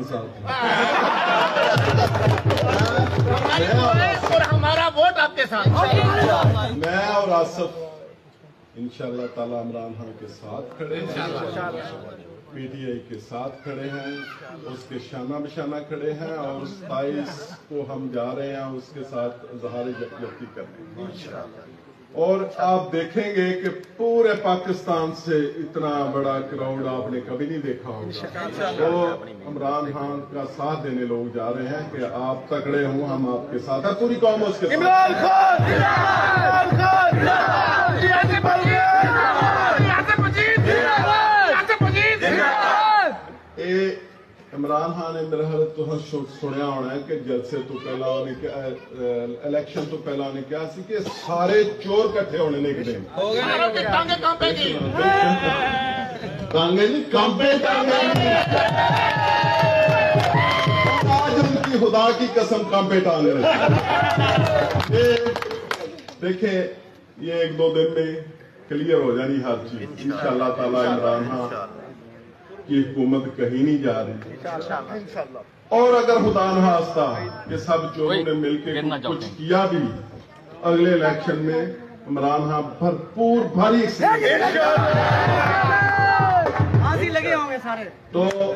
के साथ और हमारा वोट आपके साथ। मैं और आसिफ इंशाअल्लाह ताला इमरान खान के साथ खड़े हैं, पीटीआई के साथ खड़े हैं, उसके शाना बिशाना खड़े हैं और 27 को हम जा रहे हैं उसके साथ इज़हार यकजहती करने। और आप देखेंगे कि पूरे पाकिस्तान से इतना बड़ा क्राउड आपने कभी नहीं देखा होगा। तो इमरान खान का साथ देने लोग जा रहे हैं कि आप तगड़े हों, हम आपके साथ हैं, पूरी कौम उसके साथ। इमरान खान ने मेरा तुम सुनिया होना है कि जलसे तो पहला इलेक्शन तो पहला उन्हें क्या सी कि सारे चोर इकट्ठे होने ने एक दिन टांगे जी कांपे आज उनकी खुदा की कसम कांपे टांग रहे। देखे ये 1-2 दिन में क्लियर हो जानी हर चीज इंशाअल्लाह ताला। इमरान खान की हुकूमत कहीं नहीं जा रही और अगर खुदा न खास्ता कि सब चोरों ने मिलकर कुछ किया भी अगले इलेक्शन में इमरान खान भरपूर भारी लगे होंगे सारे। तो